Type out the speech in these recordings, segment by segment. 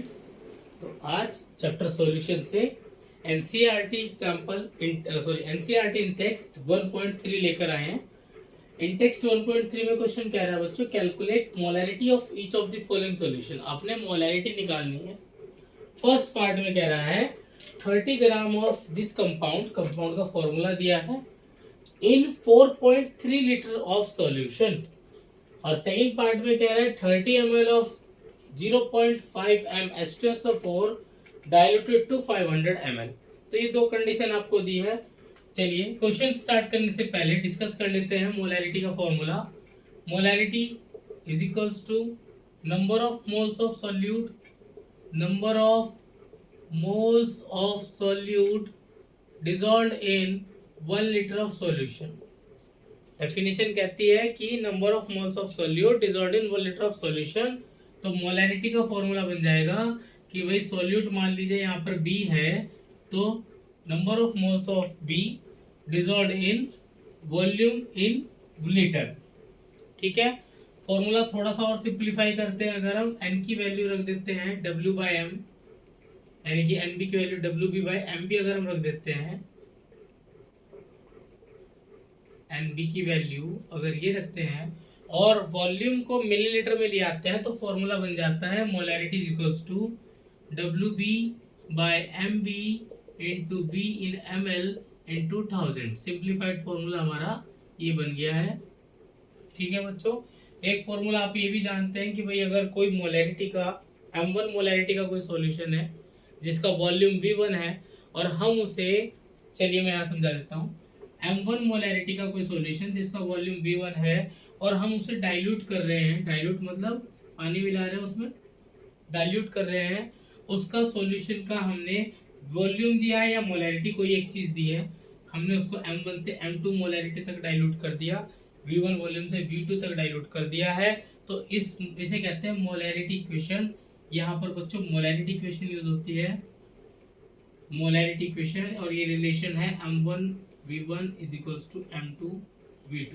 Students, तो आज chapter solution से एनसीईआरटी एग्जाम्पल एनसीईआरटी इन टेक्स्ट 1.3 लेकर आए हैं। इन टेक्स्ट 1.3 में क्वेश्चन कह रहा है बच्चों, calculate molarity of each of the following solution. आपने मोलैरिटी निकालनी है। फर्स्ट पार्ट में कह रहा है 30 ग्राम ऑफ दिस कंपाउंड का फॉर्मूला दिया है इन 4.3 लीटर ऑफ सॉल्यूशन। और सेकंड पार्ट में कह रहा है 30 ml of 0.5 m H2SO4 diluted to 500 ml। तो ये दो कंडीशन आपको दी है। चलिए क्वेश्चन स्टार्ट करने से पहले डिस्कस कर लेते हैं मोलैरिटी का formula. Molarity is equals to number of moles of solute, number of moles of solute dissolved in 1 litre of solution. Definition कहती है कि number of moles of solute dissolved in 1 litre of solution. तो molarity का formula बन जाएगा कि भाई solute मान लीजिए यहाँ पर B है, तो number of moles of B dissolved in volume in litre. ठीक है, फॉर्मूला थोड़ा सा और सिंप्लीफाई करते हैं। अगर हम n की वैल्यू रख देते हैं W/m, यानी कि NB की वैल्यू WB/MB अगर हम रख देते हैं, NB की वैल्यू अगर ये रखते हैं और वॉल्यूम को मिलीलीटर में ले आते हैं, तो फॉर्मूला बन जाता है molarity is equals to WB/MB into V in ml into 1000। Simplified formula हमारा ये बन गया है। ठीक है बच्चों, एक फॉर्मूला आप ये भी जानते हैं कि भाई अगर कोई मोलैरिटी का M1 मोलैरिटी का कोई सॉल्यूशन है जिसका वॉल्यूम V1 है और हम उसे, चलिए मैं यहाँ समझा देता हूँ। M1 मोलैरिटी का कोई सॉल्यूशन जिसका वॉल्यूम V1 है और हम उसे डाइल्यूट कर रहे हैं, डाइल्यूट मतलब पानी मिला रहे हैं उसमें, डाइल्यूट कर रहे हैं, उसका सॉल्यूशन का हमने वॉल्यूम दिया है या मोलैरिटी कोई एक चीज़ दी है, हमने उसको M1 से M2 मोलैरिटी तक डाइल्यूट कर दिया, V1 वॉल्यूम से V2 तक डाइल्यूट कर दिया है, तो इसे कहते हैं मोलैरिटी इक्वेशन। यहाँ पर बच्चों मोलैरिटी इक्वेशन यूज होती है, मोलैरिटी इक्वेशन, और ये रिलेशन है M1 V1 is equals to M2 V2।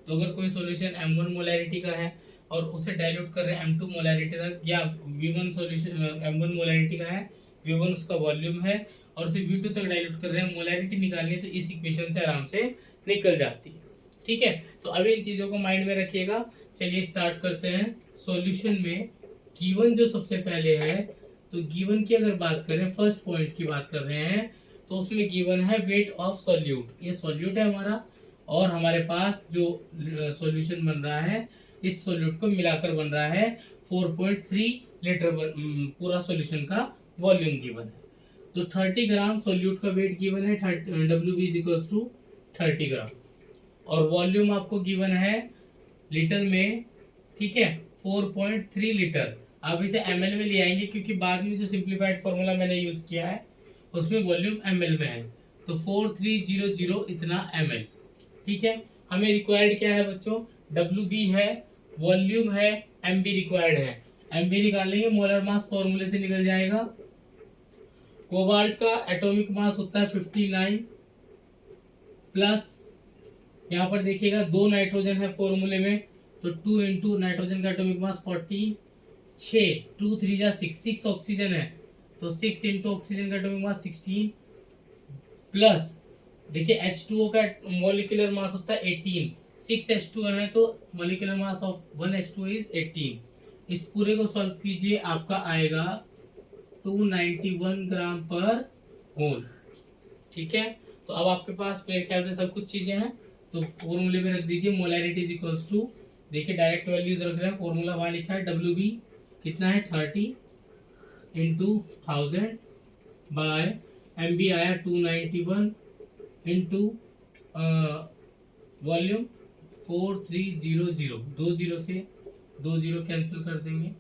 तो अगर कोई सॉल्यूशन M1 मोलैरिटी का है और उसे डाइल्यूट कर रहे हैं M2 मोलैरिटी तक, या V1 सॉल्यूशन M1 मोलैरिटी का है, V1 उसका वॉल्यूम है और उसे V2 तक डाइल्यूट कर रहे हैं, मोलैरिटी निकालनी है, तो इस इक्वेशन से आराम से निकल जाती है। ठीक है, तो अभी इन चीज़ों को माइंड में रखिएगा। चलिए स्टार्ट करते हैं। सॉल्यूशन में गिवन जो सबसे पहले है, तो गिवन की अगर बात करें, फर्स्ट पॉइंट की बात कर रहे हैं, तो उसमें गिवन है वेट ऑफ सॉल्यूट। ये सॉल्यूट है हमारा और हमारे पास जो सॉल्यूशन बन रहा है, इस सॉल्यूट को मिलाकर बन रहा है 4.3 लीटर पूरा सॉल्यूशन का वॉल्यूम गिवन है। तो 30 ग्राम सॉल्यूट का वेट गिवन है, WB इज इक्वल्स टू 30 ग्राम, और वॉल्यूम आपको गिवन है लीटर में। ठीक है, 4.3 लीटर। आप इसे ml में ले आएंगे क्योंकि बाद में जो सिंप्लीफाइड फॉर्मूला मैंने यूज किया है उसमें वॉल्यूम ml में है, तो 4300 इतना ml। ठीक है, हमें रिक्वायर्ड क्या है बच्चों, WB है, वॉल्यूम है, MB रिक्वायर्ड है। MB निकाल लेंगे, मोलर मास फॉर्मूले से निकल जाएगा। कोबाल्ट का एटॉमिक मास होता है 59 प्लस, यहाँ पर देखिएगा 2 नाइट्रोजन है फॉर्मूले में, तो 2 इंटू नाइट्रोजन का एटॉमिक मास 40, 6 2 3 जा 6 ऑक्सीजन है, तो 6 इंटू ऑक्सीजन का एटॉमिक मास 16 प्लस, देखिए H2O का मॉलिक्यूलर मास होता है 18, 6 H2O है तो molecular mass of 1 H2O is 18। इस पूरे को सॉल्व कीजिए, आपका आएगा 291 ग्राम पर मोल। ठीक है, तो अब आपके पास मेरे ख्याल से सब कुछ चीजें हैं, तो फॉर्मूले में रख दीजिए मोलैरिटी इज इक्वल्स टू, देखिए डायरेक्ट वैल्यूज रख रहे हैं, फॉर्मूला वहाँ लिखा है WB कितना है 30 इंटू 1000 बाय MB आया 291 इंटू वॉल्यूम 4300, 2 जीरो से 2 जीरो कैंसिल कर देंगे।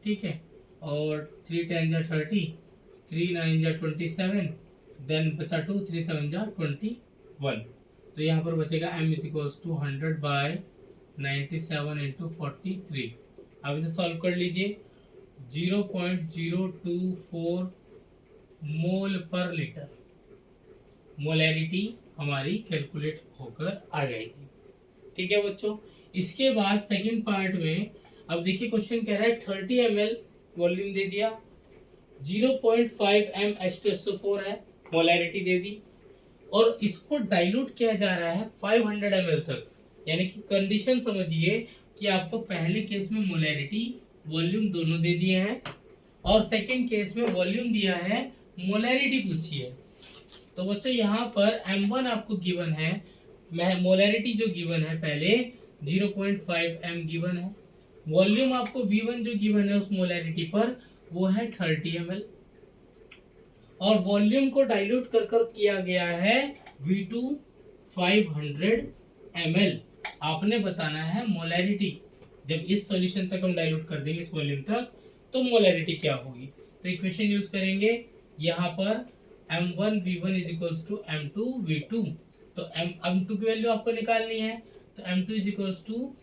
ठीक है, और 3 10 जा 30, 3 9 जा 27, देन बचा 2, 3 7 जा 21, तो यहाँ पर बचेगा M is equals to 100 by 97 into 43। अब इसे सॉल्व कर लीजिए, 0.024 मोल पर लीटर मोलैरिटी हमारी कैलकुलेट होकर आ जाएगी। ठीक है बच्चों, इसके बाद सेकंड पार्ट में अब देखिए क्वेश्चन कह रहा है 30 ml वॉल्यूम दे दिया, 0.5 m H2SO4 है, मोलैरिटी दे दी, और इसको डाइल्यूट किया जा रहा है 500 ml तक। यानी कि कंडीशन समझिए कि आपको पहले केस में मोलैरिटी वॉल्यूम दोनों दे दिए हैं, और सेकंड केस में वॉल्यूम दिया है, मोलैरिटी पूछी है। तो बच्चों यहाँ पर M1 आपको गिवन है, मोलैरिटी जो गिवन है पहले 0.5 m गिवन है, वॉल्यूम आपको V1 जो गिवन है उस मोलैरिटी पर वो है 30 ml, और वॉल्यूम को डाइल्यूट कर कर किया गया है V2 500 ml। आपने बताना है मोलैरिटी, जब इस सॉल्यूशन तक हम डाइल्यूट कर देंगे इस वॉल्यूम तक तो मोलैरिटी क्या होगी। तो इक्वेशन यूज करेंगे यहाँ पर M1 V1 is equals to M2 V2। तो M2 की वैल्यू आपको निकालनी है, तो M2 is equals to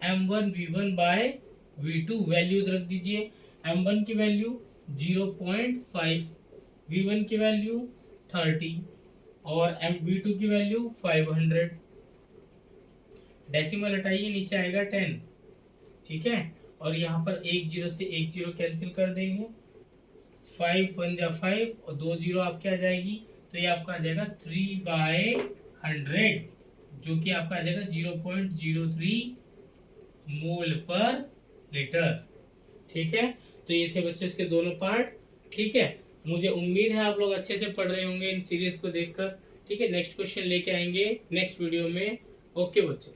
M1 V1 by V2। Values रख दीजिए, M1 की वैल्यू 0.5, V1 की वैल्यू 30 और V2 की वैल्यू 500। डेसिमल हटाइए, नीचे आएगा 10, ठीक है। और यहाँ पर एक जीरो से एक जीरो कैंसिल कर देंगे, 5 1 जा 5 और 2 जीरो आपके आ जाएगी, तो ये आपका आ जाएगा 3/100, जो कि आपका आ जाएगा 0.03 मोल पर लीटर, ठीक है। तो ये थे बच्चे इसके दोनों पार्ट, ठीक है। मुझे उम्मीद है आप लोग अच्छे से पढ़ रहे होंगे इन सीरीज को देखकर, ठीक है। नेक्स्ट क्वेश्चन लेके आएंगे नेक्स्ट वीडियो में। ओके बच्चों।